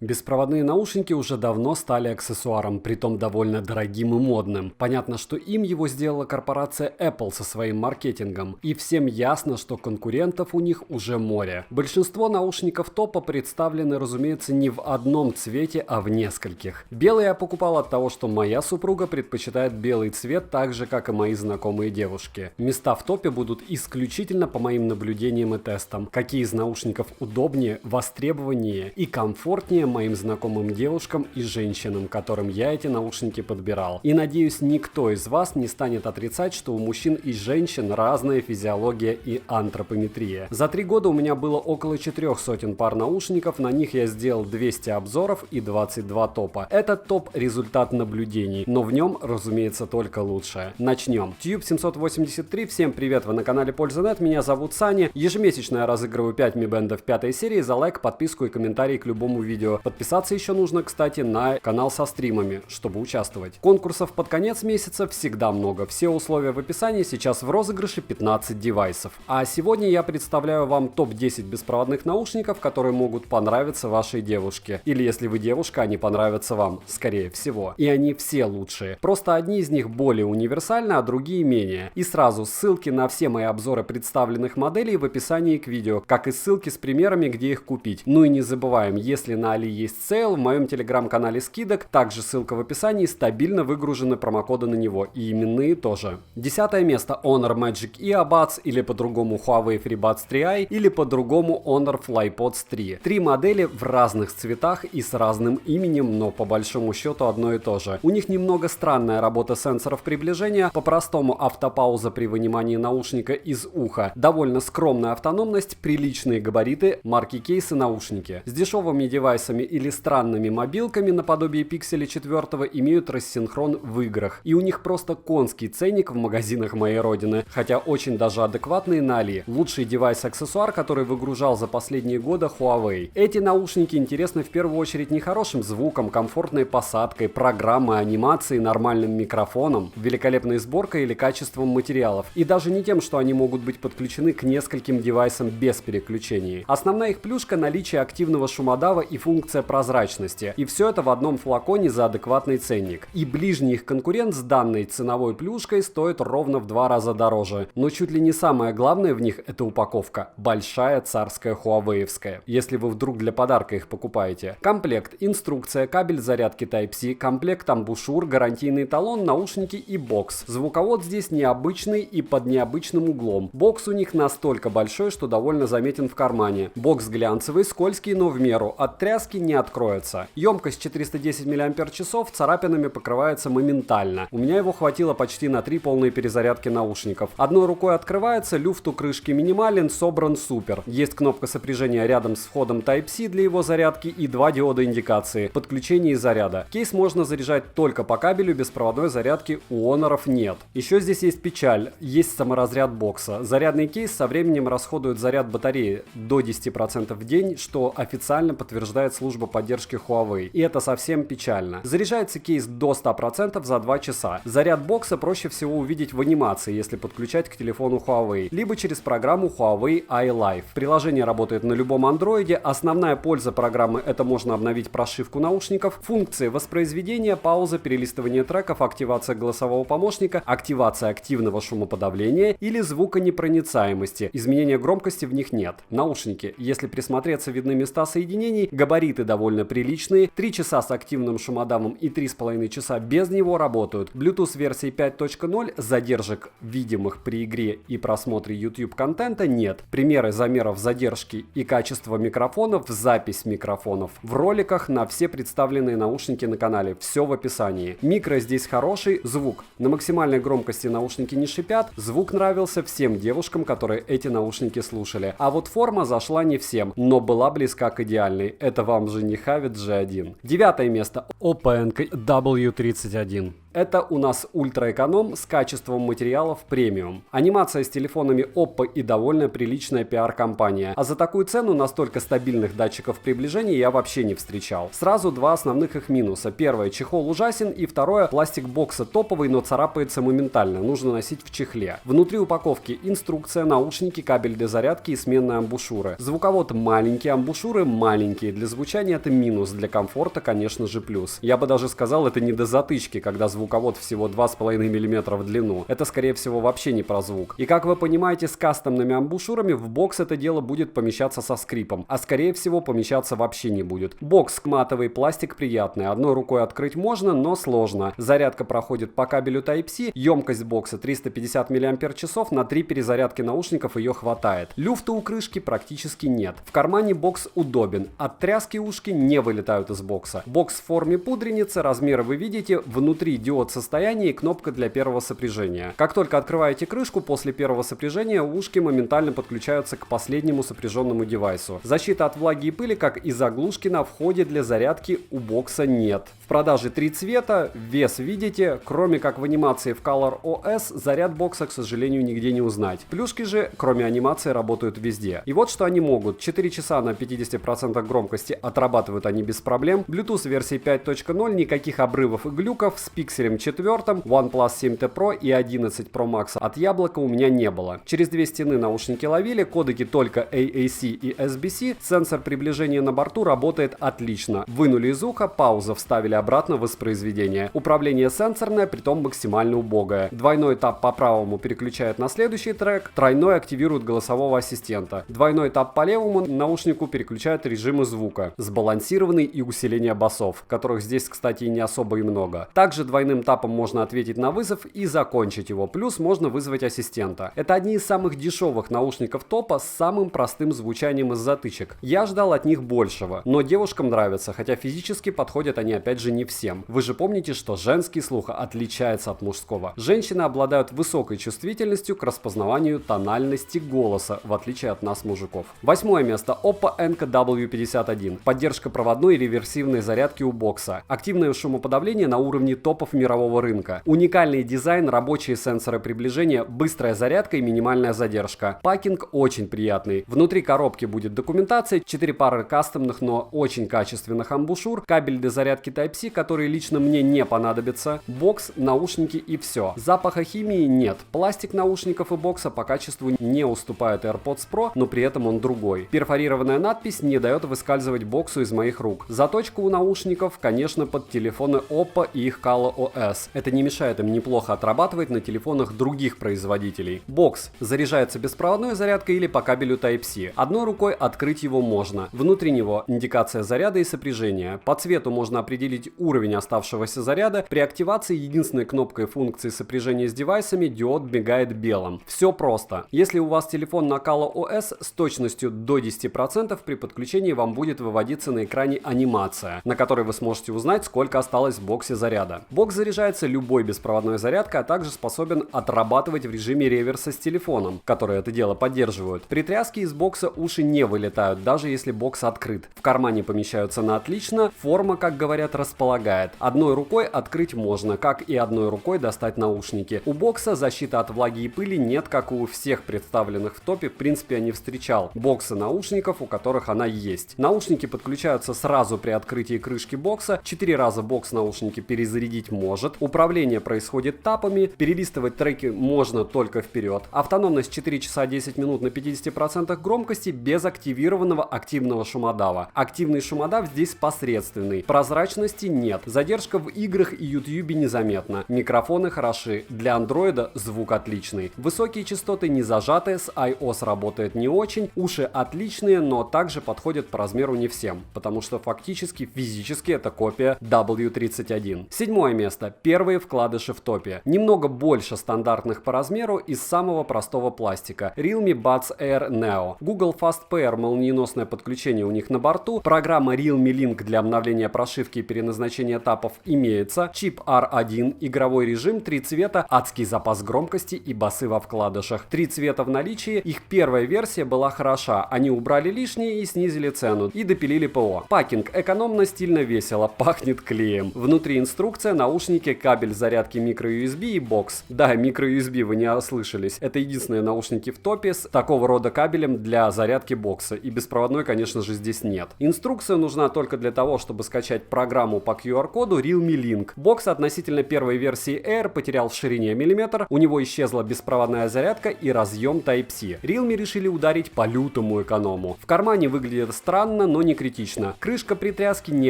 Беспроводные наушники уже давно стали аксессуаром, притом довольно дорогим и модным. Понятно, что им его сделала корпорация Apple со своим маркетингом. И всем ясно, что конкурентов у них уже море. Большинство наушников топа представлены, разумеется, не в одном цвете, а в нескольких. Белый я покупал от того, что моя супруга предпочитает белый цвет так же, как и мои знакомые девушки. Места в топе будут исключительно по моим наблюдениям и тестам. Какие из наушников удобнее, востребованнее и комфортнее моим знакомым девушкам и женщинам, которым я эти наушники подбирал. И надеюсь, никто из вас не станет отрицать, что у мужчин и женщин разная физиология и антропометрия. За 3 года у меня было около 400 пар наушников, на них я сделал 200 обзоров и 22 топа. Этот топ результат наблюдений, но в нем, разумеется, только лучшее. Начнем. Tube 783, всем привет, вы на канале Польза.нет, меня зовут Саня. Ежемесячно я разыгрываю 5 Mi Band 5 серии за лайк, подписку и комментарий к любому видео. Подписаться еще нужно, кстати, на канал со стримами, чтобы участвовать. Конкурсов под конец месяца всегда много. Все условия в описании, сейчас в розыгрыше 15 девайсов. А сегодня я представляю вам топ-10 беспроводных наушников, которые могут понравиться вашей девушке. Или если вы девушка, они понравятся вам, скорее всего. И они все лучшие. Просто одни из них более универсальны, а другие менее. И сразу ссылки на все мои обзоры представленных моделей в описании к видео, как и ссылки с примерами, где их купить. Ну и не забываем, если на Али есть сейл, в моем телеграм-канале скидок, также ссылка в описании, стабильно выгружены промокоды на него, и именные тоже. 10 место Honor Magic Earbuds, или по-другому Huawei FreeBuds 3i, или по-другому Honor FlyPods 3. Три модели в разных цветах и с разным именем, но по большому счету одно и то же. У них немного странная работа сенсоров приближения, по-простому автопауза при вынимании наушника из уха, довольно скромная автономность, приличные габариты, марки кейсы, наушники. С дешевыми девайсами или странными мобилками наподобие Pixel 4 имеют рассинхрон в играх. И у них просто конский ценник в магазинах моей родины, хотя очень даже адекватный на Али. Лучший девайс-аксессуар, который выгружал за последние годы Huawei. Эти наушники интересны в первую очередь не хорошим звуком, комфортной посадкой, программой, анимацией, нормальным микрофоном, великолепной сборкой или качеством материалов. И даже не тем, что они могут быть подключены к нескольким девайсам без переключений. Основная их плюшка — наличие активного шумодава и функция прозрачности. И все это в одном флаконе за адекватный ценник. И ближний их конкурент с данной ценовой плюшкой стоит ровно в 2 раза дороже. Но чуть ли не самое главное в них — это упаковка. Большая царская хуавеевская. Если вы вдруг для подарка их покупаете. Комплект, инструкция, кабель зарядки Type-C, комплект амбушюр, гарантийный талон, наушники и бокс. Звуковод здесь необычный и под необычным углом. Бокс у них настолько большой, что довольно заметен в кармане. Бокс глянцевый, скользкий, но в меру. От тряски не откроется. Емкость 410 мАч, царапинами покрывается моментально. У меня его хватило почти на 3 полные перезарядки наушников. Одной рукой открывается, люфт у крышки минимален, собран супер. Есть кнопка сопряжения рядом с входом Type-C для его зарядки и 2 диода индикации, подключения и заряда. Кейс можно заряжать только по кабелю, беспроводной зарядки у Honor'ов нет. Еще здесь есть печаль, есть саморазряд бокса. Зарядный кейс со временем расходует заряд батареи до 10% в день, что официально подтверждает служба поддержки Huawei. И это совсем печально. Заряжается кейс до 100% за 2 часа. Заряд бокса проще всего увидеть в анимации, если подключать к телефону Huawei, либо через программу Huawei iLife. Приложение работает на любом андроиде. Основная польза программы — это можно обновить прошивку наушников, функции воспроизведения, пауза, перелистывание треков, активация голосового помощника, активация активного шумоподавления или звуконепроницаемости. Изменения громкости в них нет. Наушники, если присмотреться, видны места соединений, габариты довольно приличные, 3 часа с активным шумодавом и 3,5 часа без него работают. Bluetooth версии 5.0, задержек видимых при игре и просмотре YouTube контента нет. Примеры замеров задержки и качества микрофонов, запись микрофонов в роликах на все представленные наушники на канале. Все в описании. Микро здесь хороший, звук. На максимальной громкости наушники не шипят. Звук нравился всем девушкам, которые эти наушники слушали. А вот форма зашла не всем, но была близка к идеальной. Это вам же не Havit G1. 9 место. OPENK W31. Это у нас ультраэконом с качеством материалов премиум. Анимация с телефонами Oppo и довольно приличная пиар-компания. А за такую цену настолько стабильных датчиков приближения я вообще не встречал. Сразу два основных их минуса. Первое, чехол ужасен, и второе, пластик бокса топовый, но царапается моментально, нужно носить в чехле. Внутри упаковки инструкция, наушники, кабель для зарядки и сменные амбушюры. Звуковод маленький, амбушюры маленькие. Для звучания это минус, для комфорта, конечно же, плюс. Я бы даже сказал, это не до затычки, когда звуковод всего 2,5 мм в длину. Это, скорее всего, вообще не про звук. И как вы понимаете, с кастомными амбушюрами в бокс это дело будет помещаться со скрипом, а скорее всего помещаться вообще не будет. Бокс матовый, пластик приятный. Одной рукой открыть можно, но сложно. Зарядка проходит по кабелю Type-C. Емкость бокса 350 мАч, на 3 перезарядки наушников ее хватает. Люфта у крышки практически нет. В кармане бокс удобен. От тряски ушки не вылетают из бокса. Бокс в форме пудреницы, размеры вы видите, внутри диод состояния и кнопка для первого сопряжения. Как только открываете крышку, после первого сопряжения ушки моментально подключаются к последнему сопряженному девайсу. Защита от влаги и пыли, как и заглушки на входе для зарядки у бокса нет. В продаже 3 цвета, вес видите, кроме как в анимации в Color OS, заряд бокса, к сожалению, нигде не узнать. Плюшки же, кроме анимации, работают везде. И вот что они могут. 4 часа на 50% громкости отрабатывают они без проблем. Bluetooth версии 5.0, никаких обрывов и глюков. С Pixel 4, OnePlus 7T Pro и 11 Pro Max от Яблока у меня не было. Через две стены наушники ловили, кодеки только AAC и SBC. Сенсор приближения на борту работает отлично. Вынули из уха, пауза, вставили обратно в воспроизведение. Управление сенсорное, притом максимально убогое. Двойной тап по правому переключает на следующий трек, тройной активирует голосового ассистента. Двойной тап по левому наушнику переключает режимы звука, сбалансированный и усиление басов, которых здесь, кстати, и не особо и много. Также двойным тапом можно ответить на вызов и закончить его, плюс можно вызвать ассистента. Это одни из самых дешевых наушников топа с самым простым звучанием из затычек. Я ждал от них большего, но девушкам нравится, хотя физически подходят они опять же не всем. Вы же помните, что женский слух отличается от мужского. Женщины обладают высокой чувствительностью к распознаванию тональности голоса, в отличие от нас, мужиков. 8 место. Oppo Enco W51. Поддержка проводной и реверсивной зарядки у бокса. Активное шумоподавление на уровне топов мирового рынка. Уникальный дизайн, рабочие сенсоры приближения, быстрая зарядка и минимальная задержка. Пакинг очень приятный. Внутри коробки будет документация, 4 пары кастомных, но очень качественных амбушюр, кабель для зарядки Type-C, который лично мне не понадобится, бокс, наушники и все. Запаха химии нет. Пластик наушников и бокса по качеству не уступает AirPods Pro, но при этом он другой. Перфорированная надпись не дает выскальзывать боксу из моих рук. Заточка у наушников, конечно, под телефоны Oppo и их Color OS. Это не мешает им неплохо отрабатывать на телефонах других производителей. Бокс заряжается беспроводной зарядкой или по кабелю Type-C. Одной рукой открыть его можно. Внутри него индикация заряда и сопряжения. По цвету можно определить уровень оставшегося заряда. При активации единственной кнопкой функции сопряжения с девайсами диод мигает белым. Все просто. Если у вас телефон на Color OS, с точностью до 10% при подключении вам будет выводиться на экране анимация, на которой вы сможете узнать, сколько осталось в боксе заряда. Бокс заряжается любой беспроводной зарядкой, а также способен отрабатывать в режиме реверса с телефоном, которые это дело поддерживают. При тряске из бокса уши не вылетают, даже если бокс открыт. В кармане помещаются на отлично, форма, как говорят, располагает. Одной рукой открыть можно, как и одной рукой достать наушники. У бокса защиты от влаги и пыли нет, как у всех представленных в топе, в принципе, я не встречал бокса наушников, у которых она есть. Наушники подключаются сразу при открытии крышки бокса, 4 раза бокс наушники перезарядить может, управление происходит тапами, перелистывать треки можно только вперед, автономность 4 часа 10 минут на 50% громкости без активированного активного шумодава. Активный шумодав здесь посредственный, прозрачности нет, задержка в играх и YouTube незаметна, микрофоны хороши, для андроида звук отличный, высокие частоты не зажаты, с iOS работает не очень, уши отличные, но также подходят по размеру не всем, потому что фактически физически это копия W31. 7 место. Первые вкладыши в топе. Немного больше стандартных по размеру из самого простого пластика. Realme Buds Air Neo. Google Fast Pair, молниеносное подключение у них на борту. Программа Realme Link для обновления прошивки и переназначения значение тапов имеется, чип R1, игровой режим, 3 цвета, адский запас громкости и басы во вкладышах. 3 цвета в наличии, их первая версия была хороша, они убрали лишнее и снизили цену, и допилили ПО. Пакинг экономно, стильно, весело, пахнет клеем. Внутри инструкция, наушники, кабель зарядки microUSB и бокс. Да, microUSB, вы не ослышались, это единственные наушники в топе с такого рода кабелем для зарядки бокса, и беспроводной, конечно же, здесь нет. Инструкция нужна только для того, чтобы скачать программу по QR-коду Realme Link. Бокс относительно первой версии Air потерял в ширине миллиметр, у него исчезла беспроводная зарядка и разъем Type-C. Realme решили ударить по лютому эконому. В кармане выглядит странно, но не критично. Крышка при тряске не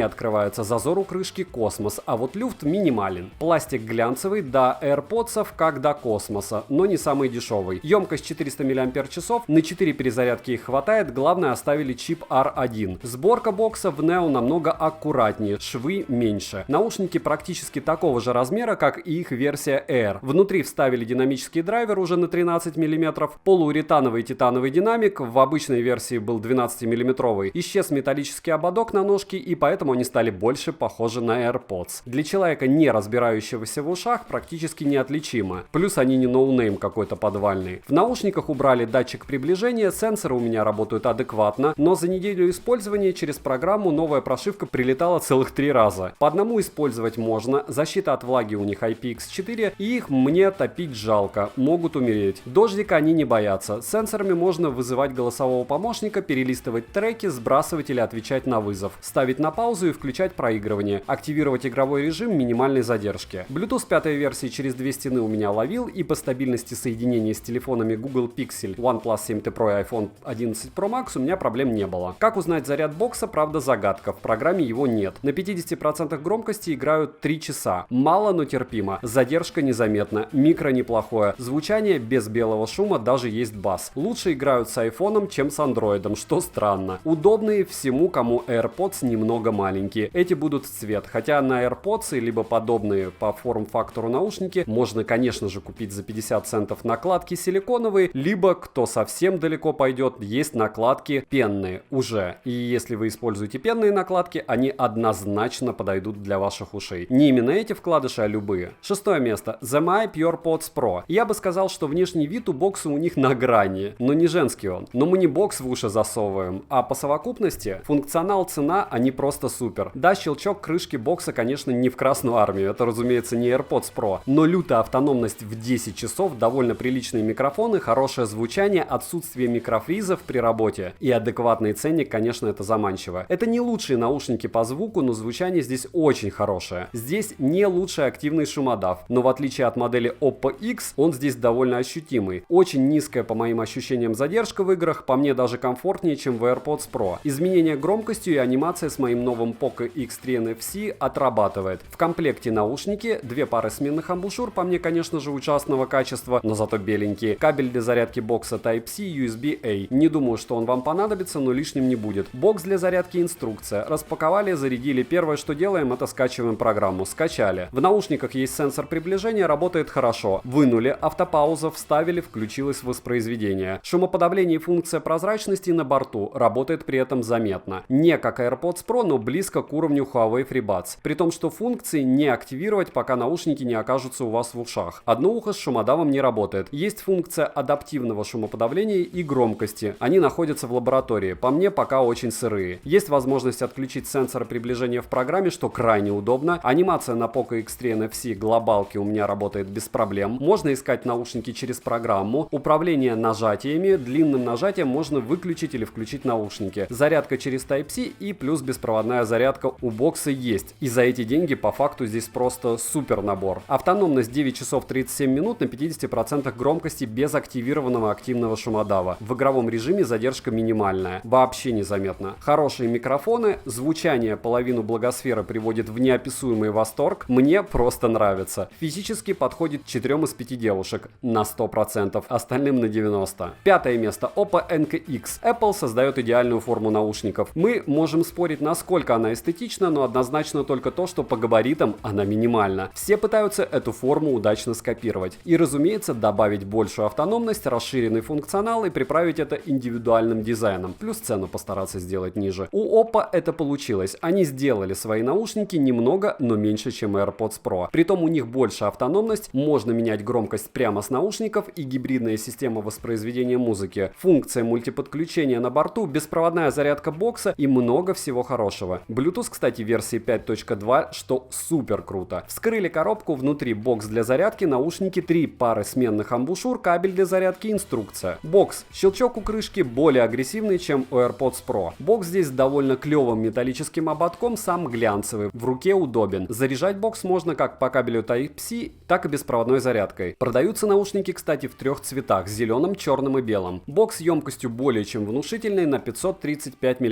открывается, зазор у крышки космос, а вот люфт минимален. Пластик глянцевый, до AirPods как до космоса, но не самый дешевый. Емкость 400 мАч, на 4 перезарядки их хватает, главное оставили чип R1. Сборка бокса в Neo намного аккуратнее, швы меньше. Наушники практически такого же размера, как и их версия Air. Внутри вставили динамический драйвер уже на 13 мм, полууретановый титановый динамик, в обычной версии был 12 мм, исчез металлический ободок на ножке, и поэтому они стали больше похожи на AirPods. Для человека, не разбирающегося в ушах, практически неотличимо. Плюс они не ноунейм какой-то подвальный. В наушниках убрали датчик приближения, сенсоры у меня работают адекватно, но за неделю использования через программу новая прошивка прилетала целых 3 раза. По одному использовать можно, защита от влаги у них IPX4, и их мне топить жалко, могут умереть. Дождика они не боятся. С сенсорами можно вызывать голосового помощника, перелистывать треки, сбрасывать или отвечать на вызов, ставить на паузу и включать проигрывание, активировать игровой режим минимальной задержки. Bluetooth 5 версии через 2 стены у меня ловил, и по стабильности соединения с телефонами Google Pixel, OnePlus 7T Pro и iPhone 11 Pro Max у меня проблем не было. Как узнать заряд бокса, правда загадка, в программе его нет. На 50% громкости играют 3 часа. Мало, но терпимо. Задержка незаметна, микро неплохое, звучание без белого шума, даже есть бас. Лучше играют с айфоном, чем с андроидом, что странно. Удобные всему, кому AirPods немного маленькие. Эти будут в цвет, хотя на AirPods либо подобные по форм-фактору наушники можно, конечно же, купить за 50 центов накладки силиконовые, либо, кто совсем далеко пойдет, есть накладки пенные уже. И если вы используете пенные накладки, они однозначно подойдут для ваших ушей. Не именно эти вкладыши, а любые. 6 место. ZMI PurePods Pro. Я бы сказал, что внешний вид у бокса у них на грани, но не женский он. Но мы не бокс в уши засовываем, а по совокупности функционал, цена, они просто супер. Да, щелчок крышки бокса, конечно, не в Красную Армию, это, разумеется, не AirPods Pro, но лютая автономность в 10 часов, довольно приличные микрофоны, хорошее звучание, отсутствие микрофризов при работе и адекватный ценник, конечно, это заманчиво. Это не лучшие наушники по звуку, но звучание здесь очень хорошее. Здесь не лучший активный шумодав, но в отличие от модели Oppo X, он здесь довольно ощутимый. Очень низкая, по моим ощущениям, задержка в играх, по мне даже комфортнее, чем в AirPods Pro. Изменение громкостью и анимация с моим новым Poco X3 NFC отрабатывает. В комплекте наушники, 2 пары сменных амбушюр, по мне, конечно же, ужасного качества, но зато беленькие. Кабель для зарядки бокса Type-C, USB-A. Не думаю, что он вам понадобится, но лишним не будет. Бокс для зарядки, инструкция. Распаковали, зарядили. Первое, что делаем, это скачиваем программу. Скачали. В наушниках есть сенсор приближения, работает хорошо. Вынули, автопауза, вставили, включилось воспроизведение. Шумоподавление и функция прозрачности на борту. Работает при этом заметно. Не как AirPods Pro, но близко к уровню Huawei FreeBuds. При том, что функции не активировать, пока наушники не окажутся у вас в ушах. Одно ухо с шумодавом не работает. Есть функция адаптивного шумоподавления и громкости. Они находятся в лаборатории. По мне, пока очень сырые. Есть возможность отключить сенсор приближения в программе, что крайне удобно. Анимация на Poco X3 NFC глобалки у меня работает без проблем. Можно искать наушники через программу. Управление нажатиями. Длинным нажатием можно выключить или включить наушники. Зарядка через Type-C и плюс беспроводная зарядка у бокса есть. И за эти деньги по факту здесь просто супер набор. Автономность 9 часов 37 минут на 50% громкости без активированного активного шумодава. В игровом режиме задержка минимальная. Вообще незаметно. Хорошие микрофоны. Звучание половину благосферы приводит в неописуемый восторг. Мне просто нравится. Физически подходит 4 из 5 девушек на 100%, остальным на 90%. 5 место. Oppo Enco-X. Apple создает идеальную форму наушников. Мы можем спорить, насколько она эстетична, но однозначно только то, что по габаритам она минимальна. Все пытаются эту форму удачно скопировать. И, разумеется, добавить большую автономность, расширенный функционал и приправить это индивидуальным дизайном. Плюс цену постараться сделать ниже. У Oppo это получилось. Они сделали свои наушники немного, но меньше, чем AirPods Pro. Притом у них больше автономность, можно менять громкость прямо с наушников и гибридная система воспроизведения музыки, функция мультиподключения на борту, беспроводная зарядка бокса и много всего хорошего. Bluetooth, кстати, версии 5.2, что супер круто. Вскрыли коробку, внутри бокс для зарядки, наушники, 3 пары сменных амбушюр, кабель для зарядки, инструкция. Бокс. Щелчок у крышки более агрессивный, чем у AirPods Pro. Бокс здесь с довольно клевым металлическим ободком, сам глянцевый, в руке удобен. Заряжать бокс можно как по кабелю Type-C, так и беспроводной зарядкой. Продаются наушники, кстати, в 3 цветах: зеленым, черным и белым. Бокс емкостью более чем внушительный, на 535 мАч.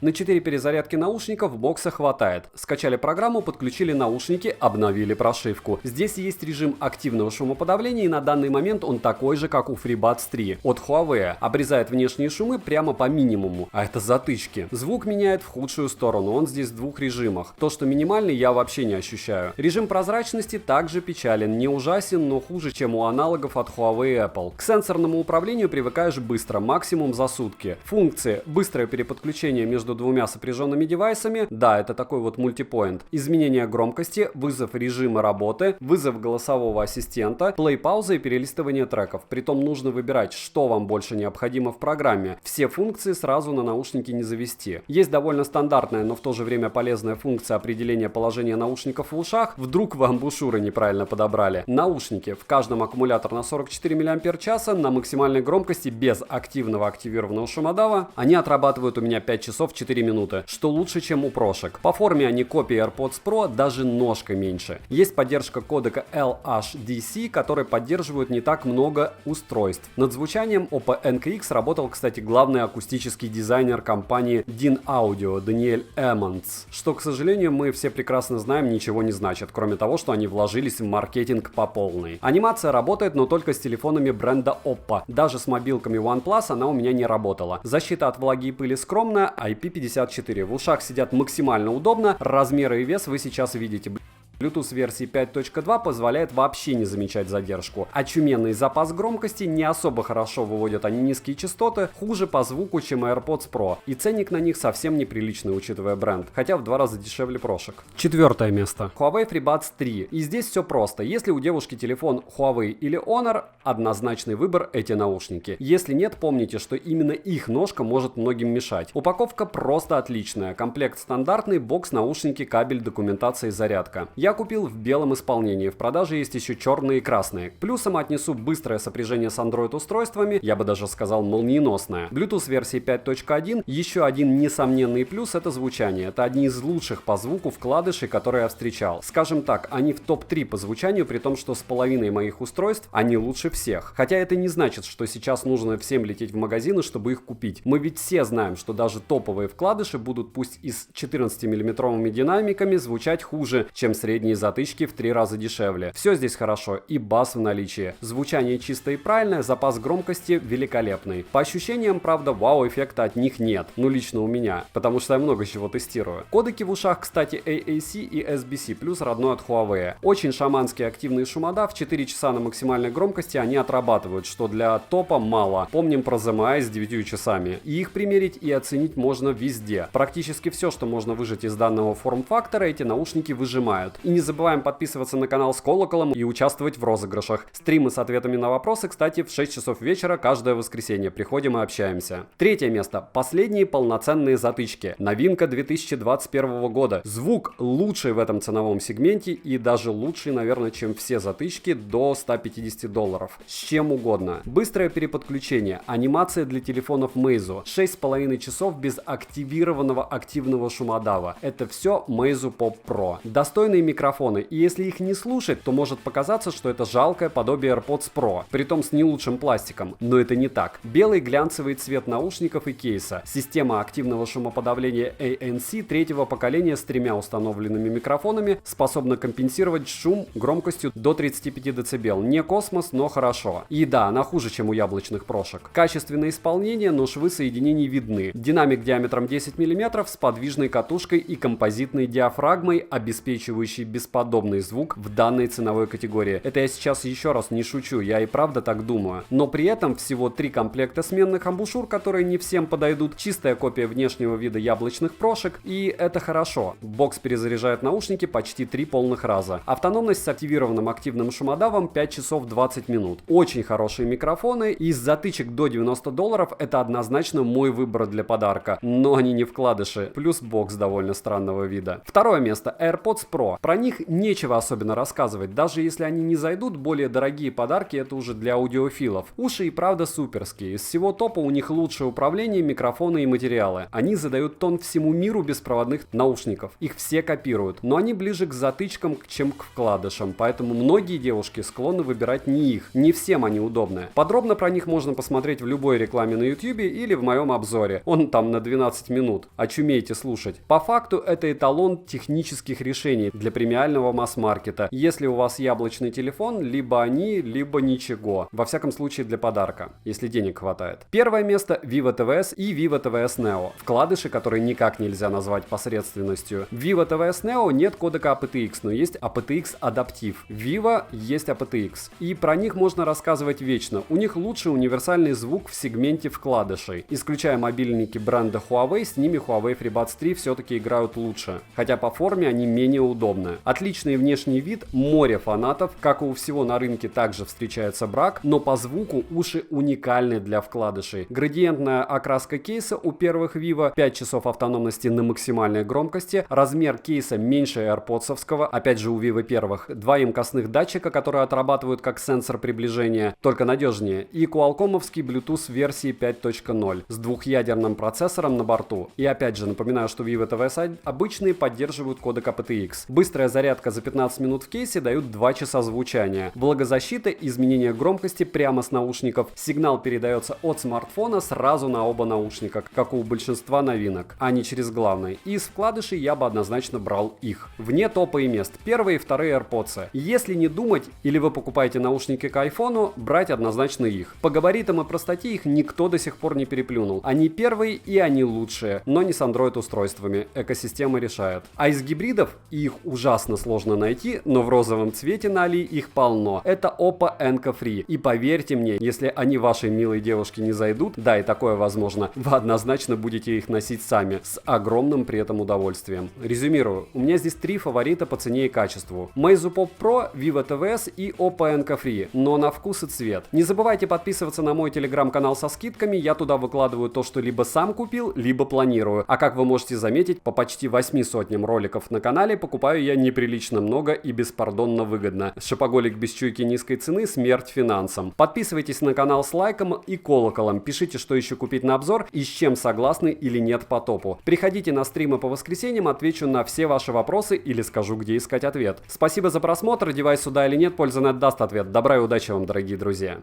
На 4 перезарядки наушников бокса хватает. Скачали программу, подключили наушники, обновили прошивку. Здесь есть режим активного шумоподавления, и на данный момент он такой же, как у FreeBuds 3 от Huawei. Обрезает внешние шумы прямо по минимуму, а это затычки. Звук меняет в худшую сторону, он здесь в 2 режимах. То, что минимальный, я вообще не ощущаю. Режим прозрачности также печален, не ужасен, но хуже, чем у аналогов от Huawei и Apple. К сенсорному управлению привыкаешь быстро, максимум за сутки. Функции: быстрое переподключение между 2 сопряженными девайсами, да, это такой вот мультипоинт, изменение громкости, вызов режима работы, вызов голосового ассистента, плей-пауза и перелистывание треков. Притом нужно выбирать, что вам больше необходимо в программе. Все функции сразу на наушники не завести. Есть довольно стандартная, но в то же время полезная функция определения положения наушников в ушах. Вдруг вы амбушюры неправильно подобрали. Наушники. В каждом аккумулятор на 44 мАч, на максимальной громкости без активного активированного шумодава. Они отрабатывают у меня 5 часов 4 минуты, что лучше, чем у прошек. По форме они копии AirPods Pro, даже ножка меньше. Есть поддержка кодека LHDC, который поддерживает не так много устройств. Над звучанием Oppo NKX работал, кстати, главный акустический дизайнер компании DIN Audio Даниэль Эммонс, что, к сожалению, мы все прекрасно знаем, ничего не значит, кроме того, что они вложились в маркетинг по полной. Анимация работает, но только с телефонами бренда Oppo. Даже с мобилками OnePlus она у меня не работала. Защита от влаги и пыли скромная, IP54. В ушах сидят максимально удобно, размеры и вес вы сейчас видите. Bluetooth версии 5.2 позволяет вообще не замечать задержку. Очуменный запас громкости, не особо хорошо выводят они низкие частоты, хуже по звуку, чем AirPods Pro. И ценник на них совсем неприличный, учитывая бренд, хотя в 2 раза дешевле прошек. 4 место. Huawei FreeBuds 3. И здесь все просто. Если у девушки телефон Huawei или Honor, однозначный выбор эти наушники. Если нет, помните, что именно их ножка может многим мешать. Упаковка просто отличная. Комплект стандартный, бокс, наушники, кабель, документация и зарядка. Я купил в белом исполнении, в продаже есть еще черные и красные. К плюсам отнесу быстрое сопряжение с Android устройствами, я бы даже сказал молниеносное. Bluetooth версии 5.1, еще один несомненный плюс — это звучание. Это одни из лучших по звуку вкладышей, которые я встречал. Скажем так, они в топ-3 по звучанию, при том, что с половиной моих устройств они лучше всех. Хотя это не значит, что сейчас нужно всем лететь в магазины, чтобы их купить. Мы ведь все знаем, что даже топовые вкладыши будут пусть и с 14-миллиметровыми динамиками звучать хуже, чем средние затычки в 3 раза дешевле. Все здесь хорошо, и бас в наличии. Звучание чистое и правильное, запас громкости великолепный. По ощущениям, правда, вау-эффекта от них нет. Ну, лично у меня, потому что я много чего тестирую. Кодеки в ушах, кстати, AAC и SBC, плюс родной от Huawei. Очень шаманские активные шумода, в 4 часа на максимальной громкости они отрабатывают, что для топа мало. Помним про ZMI с 9 часами. И их примерить и оценить можно везде. Практически все, что можно выжать из данного форм-фактора, эти наушники выжимают. И не забываем подписываться на канал с колоколом и участвовать в розыгрышах. Стримы с ответами на вопросы, кстати, в 6 часов вечера каждое воскресенье. Приходим и общаемся. 3 место. Последние полноценные затычки. Новинка 2021 года. Звук лучший в этом ценовом сегменте и даже лучший, наверное, чем все затычки до $150. С чем угодно. Быстрое переподключение. Анимация для телефонов Meizu. 6,5 часов без активированного активного шумодава. Это все Meizu Pop Pro. Достойные микрофоны, и если их не слушать, то может показаться, что это жалкое подобие AirPods Pro, притом с не лучшим пластиком, но это не так. Белый глянцевый цвет наушников и кейса, система активного шумоподавления ANC 3-го поколения с 3 установленными микрофонами способна компенсировать шум громкостью до 35 дБ. Не космос, но хорошо. И да, она хуже, чем у яблочных прошек. Качественное исполнение, но швы соединений видны. Динамик диаметром 10 мм с подвижной катушкой и композитной диафрагмой, обеспечивающей бесподобный звук в данной ценовой категории. Это я сейчас еще раз не шучу, я и правда так думаю. Но при этом всего 3 комплекта сменных амбушюр, которые не всем подойдут, чистая копия внешнего вида яблочных прошек, и это хорошо. Бокс перезаряжает наушники почти 3 полных раза. Автономность с активированным активным шумодавом 5 часов 20 минут. Очень хорошие микрофоны, и из затычек до $90 это однозначно мой выбор для подарка, но они не вкладыши, плюс бокс довольно странного вида. Второе место AirPods Pro. Про них нечего особенно рассказывать, даже если они не зайдут, более дорогие подарки это уже для аудиофилов. Уши и правда суперские, из всего топа у них лучшее управление, микрофоны и материалы. Они задают тон всему миру беспроводных наушников, их все копируют, но они ближе к затычкам, чем к вкладышам, поэтому многие девушки склонны выбирать не их, не всем они удобны. Подробно про них можно посмотреть в любой рекламе на YouTube или в моем обзоре, он там на 12 минут, очумейте слушать. По факту это эталон технических решений для премиального масс-маркета. Если у вас яблочный телефон, либо они, либо ничего. Во всяком случае для подарка, если денег хватает. Первое место Vivo TVS и Vivo TVS Neo. Вкладыши, которые никак нельзя назвать посредственностью. В Vivo TVS Neo нет кодека aptX, но есть aptX адаптив. В Vivo есть aptX. И про них можно рассказывать вечно. У них лучший универсальный звук в сегменте вкладышей. Исключая мобильники бренда Huawei, с ними Huawei FreeBuds 3 все-таки играют лучше. Хотя по форме они менее удобны. Отличный внешний вид, море фанатов. Как и у всего на рынке также встречается брак, но по звуку уши уникальны для вкладышей. Градиентная окраска кейса у первых Vivo, 5 часов автономности на максимальной громкости, размер кейса меньше AirPods-овского, опять же у Vivo первых, 2 емкостных датчика, которые отрабатывают как сенсор приближения, только надежнее, и Qualcomm-овский Bluetooth версии 5.0 с двухъядерным процессором на борту. И опять же напоминаю, что Vivo TVS обычные поддерживают кодек aptX. Быстрая зарядка за 15 минут в кейсе дают 2 часа звучания. Влагозащита, изменение громкости прямо с наушников. Сигнал передается от смартфона сразу на оба наушника, как у большинства новинок, а не через главный. И из вкладышей я бы однозначно брал их. Вне топа и мест. Первые и вторые AirPods. Если не думать, или вы покупаете наушники к айфону, брать однозначно их. По габаритам и простоте их никто до сих пор не переплюнул. Они первые и они лучшие, но не с Android устройствами. Экосистема решает. А из гибридов, и их ужасно сложно найти, но в розовом цвете на Али их полно. Это Oppo Enco Free. И поверьте мне, если они вашей милой девушке не зайдут, да и такое возможно, вы однозначно будете их носить сами, с огромным при этом удовольствием. Резюмирую, у меня здесь 3 фаворита по цене и качеству. Meizu Pop Pro, Vivo TVS и Oppo Enco Free, но на вкус и цвет. Не забывайте подписываться на мой телеграм-канал со скидками, я туда выкладываю то, что либо сам купил, либо планирую. А как вы можете заметить, по почти 8 сотням роликов на канале покупаю я неприлично много и беспардонно выгодно. Шопоголик без чуйки низкой цены, смерть финансам. Подписывайтесь на канал с лайком и колоколом, пишите, что еще купить на обзор и с чем согласны или нет по топу. Приходите на стримы по воскресеньям, отвечу на все ваши вопросы или скажу, где искать ответ. Спасибо за просмотр, девайс сюда или нет, польза нет даст ответ. Добра и удачи вам, дорогие друзья.